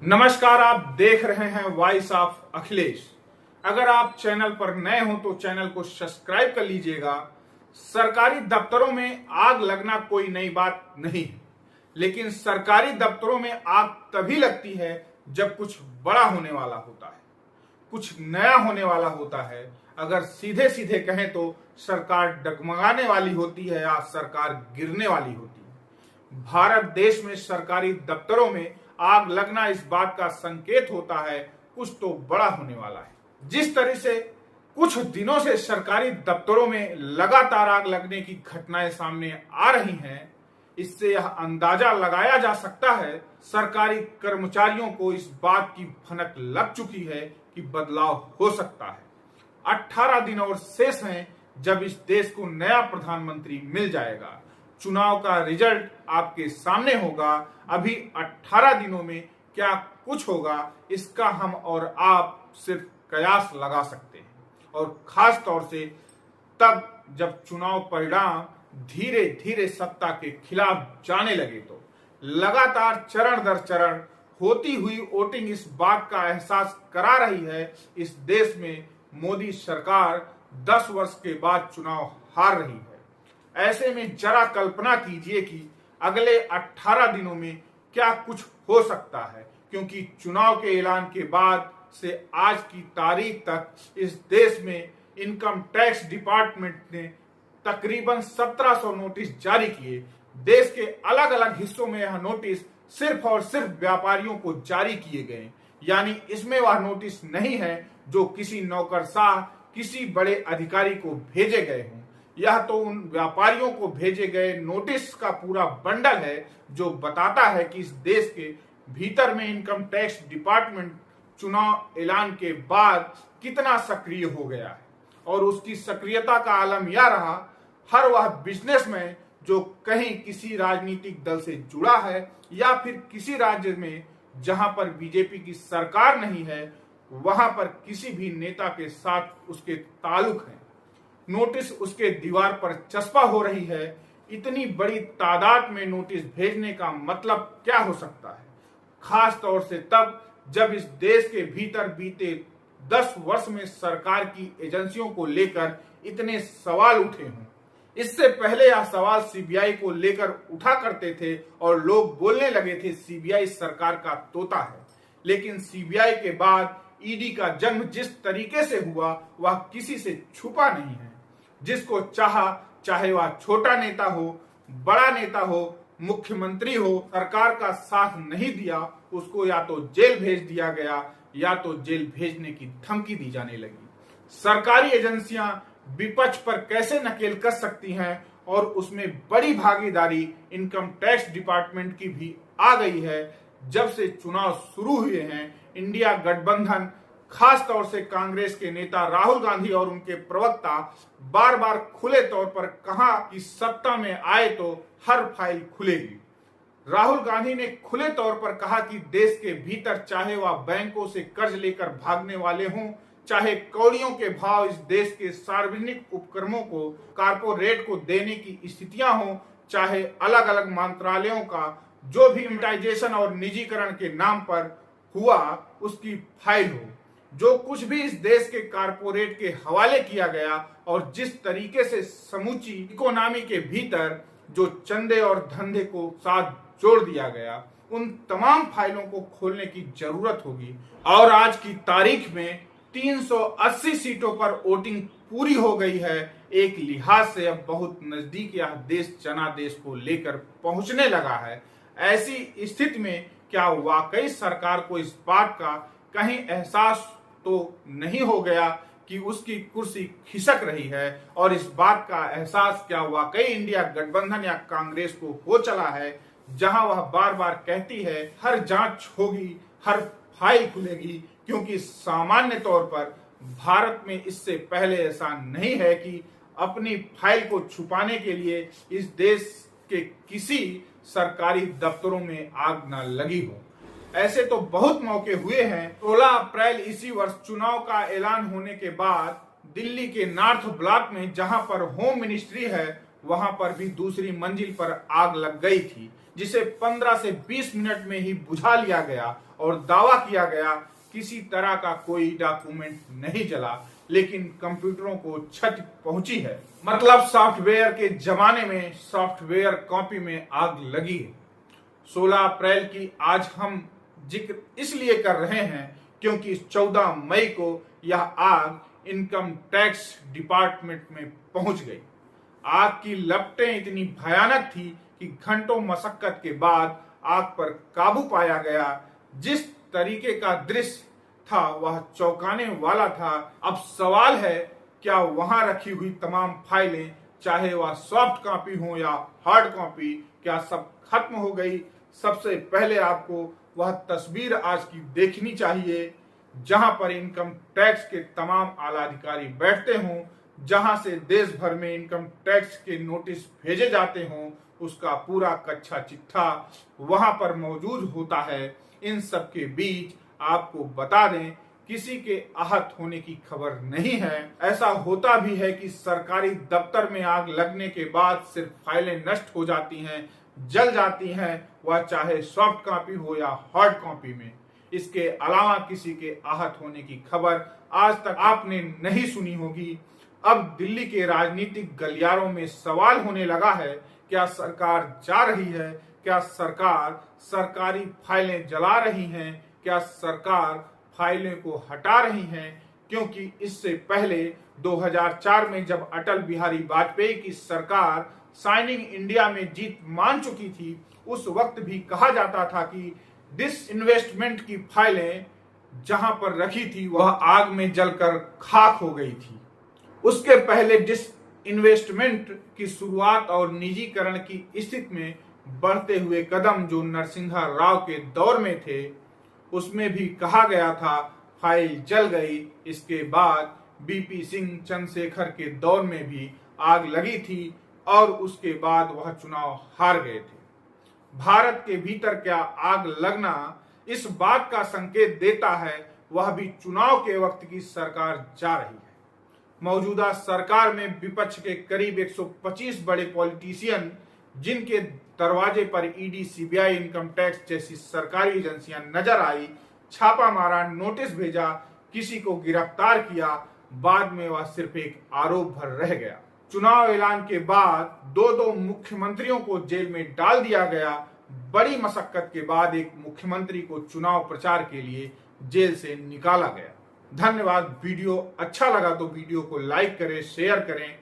नमस्कार, आप देख रहे हैं वॉइस ऑफ अखिलेश। अगर आप चैनल पर नए हो तो चैनल को सब्सक्राइब कर लीजिएगा। सरकारी दफ्तरों में आग लगना कोई नई बात नहीं है, लेकिन सरकारी दफ्तरों में आग तभी लगती है जब कुछ बड़ा होने वाला होता है, कुछ नया होने वाला होता है। अगर सीधे सीधे कहें तो सरकार डगमगाने वाली होती है या सरकार गिरने वाली होती है। भारत देश में सरकारी दफ्तरों में आग लगना इस बात का संकेत होता है कुछ तो बड़ा होने वाला है। जिस तरह से कुछ दिनों से सरकारी दफ्तरों में लगातार आग लगने की घटनाएं सामने आ रही हैं, इससे यह अंदाजा लगाया जा सकता है सरकारी कर्मचारियों को इस बात की भनक लग चुकी है कि बदलाव हो सकता है। 18 दिन और शेष हैं जब इस देश को नया प्रधानमंत्री मिल जाएगा। चुनाव का रिजल्ट आपके सामने होगा। अभी 18 दिनों में क्या कुछ होगा, इसका हम और आप सिर्फ कयास लगा सकते हैं, और खास तौर से तब जब चुनाव परिणाम धीरे धीरे सत्ता के खिलाफ जाने लगे। तो लगातार चरण दर चरण होती हुई वोटिंग इस बात का एहसास करा रही है इस देश में मोदी सरकार 10 वर्ष के बाद चुनाव हार रही है। ऐसे में जरा कल्पना कीजिए कि अगले 18 दिनों में क्या कुछ हो सकता है, क्योंकि चुनाव के ऐलान के बाद से आज की तारीख तक इस देश में इनकम टैक्स डिपार्टमेंट ने तकरीबन 1700 नोटिस जारी किए। देश के अलग अलग हिस्सों में यह नोटिस सिर्फ और सिर्फ व्यापारियों को जारी किए गए, यानी इसमें वह नोटिस नहीं है जो किसी नौकरशाह किसी बड़े अधिकारी को भेजे गए हों। यह तो उन व्यापारियों को भेजे गए नोटिस का पूरा बंडल है जो बताता है कि इस देश के भीतर में इनकम टैक्स डिपार्टमेंट चुनाव ऐलान के बाद कितना सक्रिय हो गया है। और उसकी सक्रियता का आलम यह रहा, हर वह बिजनेसमैन जो कहीं किसी राजनीतिक दल से जुड़ा है या फिर किसी राज्य में जहां पर बीजेपी की सरकार नहीं है, वहां पर किसी भी नेता के साथ उसके ताल्लुक है, नोटिस उसके दीवार पर चस्पा हो रही है। इतनी बड़ी तादाद में नोटिस भेजने का मतलब क्या हो सकता है, खास तौर से तब जब इस देश के भीतर बीते 10 वर्ष में सरकार की एजेंसियों को लेकर इतने सवाल उठे हों। इससे पहले यह सवाल सीबीआई को लेकर उठा करते थे और लोग बोलने लगे थे सीबीआई सरकार का तोता है। लेकिन सीबीआई के बाद ईडी का जन्म जिस तरीके से हुआ वह किसी से छुपा नहीं है। जिसको चाहे वह छोटा नेता हो, बड़ा नेता हो, मुख्यमंत्री हो, सरकार का साथ नहीं दिया, उसको या तो जेल भेज दिया गया या तो जेल भेजने की धमकी दी जाने लगी। सरकारी एजेंसियां विपक्ष पर कैसे नकेल कस सकती हैं, और उसमें बड़ी भागीदारी इनकम टैक्स डिपार्टमेंट की भी आ गई है। जब से चुनाव शुरू हुए हैं, इंडिया गठबंधन खास तौर से कांग्रेस के नेता राहुल गांधी और उनके प्रवक्ता बार बार खुले तौर पर कहा कि सत्ता में आए तो हर फाइल खुलेगी। राहुल गांधी ने खुले तौर पर कहा कि देश के भीतर चाहे वह बैंकों से कर्ज लेकर भागने वाले हों, चाहे कौड़ियों के भाव इस देश के सार्वजनिक उपक्रमों को कारपोरेट को देने की स्थितियां हों, चाहे अलग अलग मंत्रालयों का जो भी प्राइवेटाइजेशन और निजीकरण के नाम पर हुआ उसकी फाइल हो, जो कुछ भी इस देश के कारपोरेट के हवाले किया गया और जिस तरीके से समूची इकोनॉमी के भीतर जो चंदे और धंधे को साथ जोड़ दिया गया, उन तमाम फाइलों को खोलने की जरूरत होगी। और आज की तारीख में 380 सीटों पर वोटिंग पूरी हो गई है। एक लिहाज से अब बहुत नजदीक यह देश जनादेश को लेकर पहुंचने लगा है। ऐसी स्थिति में क्या वाकई सरकार को इस बात का कहीं एहसास तो नहीं हो गया कि उसकी कुर्सी खिसक रही है, और इस बात का एहसास क्या वाकई इंडिया गठबंधन या कांग्रेस को हो चला है, जहां वह बार बार कहती है हर जांच होगी, हर फाइल खुलेगी, क्योंकि सामान्य तौर पर भारत में इससे पहले ऐसा नहीं है कि अपनी फाइल को छुपाने के लिए इस देश के किसी सरकारी दफ्तरों में आग न लगी हो। ऐसे तो बहुत मौके हुए हैं। 16 अप्रैल इसी वर्ष चुनाव का ऐलान होने के बाद दिल्ली के नॉर्थ ब्लॉक में जहां पर होम मिनिस्ट्री है, वहां पर भी दूसरी मंजिल पर आग लग गई थी। जिसे 15 से 20 मिनट में ही बुझा लिया गया और दावा किया गया किसी तरह का कोई डॉक्यूमेंट नहीं जला, लेकिन कंप्यूटरों को क्षति पहुंची है। मतलब सॉफ्टवेयर के जमाने में सॉफ्टवेयर कॉपी में आग लगी है। 16 अप्रैल की आज हम जिक्र इसलिए कर रहे हैं क्योंकि 14 मई को यह आग इनकम टैक्स डिपार्टमेंट में पहुंच गई। आग की लपटें इतनी भयानक थी कि घंटों मशक्कत के बाद आग पर काबू पाया गया। जिस तरीके का दृश्य था वह चौंकाने वाला था। अब सवाल है, क्या वहां रखी हुई तमाम फाइलें, चाहे वह सॉफ्ट कॉपी हो या हार्ड कॉपी, क्या सब खत्म हो गई? सबसे पहले आपको वह तस्वीर आज की देखनी चाहिए जहां पर इनकम टैक्स के तमाम आला अधिकारी बैठते हों, जहां से देश भर में इनकम टैक्स के नोटिस भेजे जाते हों। उसका पूरा कच्चा चिट्ठा वहां पर मौजूद होता है। इन सब के बीच आपको बता दें, किसी के आहत होने की खबर नहीं है। ऐसा होता भी है कि सरकारी दफ्तर में आग लगने के बाद सिर्फ फाइलें नष्ट हो जाती हैं, जल जाती हैं, वह चाहे सॉफ्ट कॉपी हो या हार्ड कॉपी में। इसके अलावा किसी के आहत होने की खबर आज तक आपने नहीं सुनी होगी। अब दिल्ली के राजनीतिक गलियारों में सवाल होने लगा है, क्या सरकार जा रही है? क्या सरकार सरकारी फाइलें जला रही हैं? क्या सरकार फाइलें को हटा रही हैं? क्योंकि इससे पहले 2004 में जब अटल बिहारी वाजपेयी की सरकार शाइनिंग इंडिया में जीत मान चुकी थी, उस वक्त भी कहा जाता था कि डिसइन्वेस्टमेंट की फाइलें जहां पर रखी थी वह आग में जलकर खाक हो गई थी। उसके पहले डिसइन्वेस्टमेंट की शुरुआत और निजीकरण की स्थिति में बढ़ते हुए कदम जो नरसिम्हा राव के दौर में थे, उसमें भी कहा गया था फाइल जल गई। इसके बाद बीपी सिंह चंद्रशेखर के दौर में भी आग लगी थी और उसके बाद वह चुनाव हार गए थे। भारत के भीतर क्या आग लगना इस बात का संकेत देता है, वह भी चुनाव के वक्त की सरकार जा रही है। मौजूदा सरकार में विपक्ष के करीब 125 बड़े पॉलिटिशियन, जिनके दरवाजे पर ईडी, सीबीआई, इनकम टैक्स जैसी सरकारी एजेंसियां नजर आई, छापा मारा, नोटिस भेजा, किसी को गिरफ्तार किया, बाद में वह सिर्फ एक आरोप भर रह गया। चुनाव ऐलान के बाद दो मुख्यमंत्रियों को जेल में डाल दिया गया। बड़ी मशक्कत के बाद एक मुख्यमंत्री को चुनाव प्रचार के लिए जेल से निकाला गया। धन्यवाद। वीडियो अच्छा लगा तो वीडियो को लाइक करें, शेयर करें,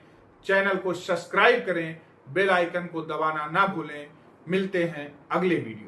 चैनल को सब्सक्राइब करें, बेल आइकन को दबाना ना भूलें। मिलते हैं अगले वीडियो।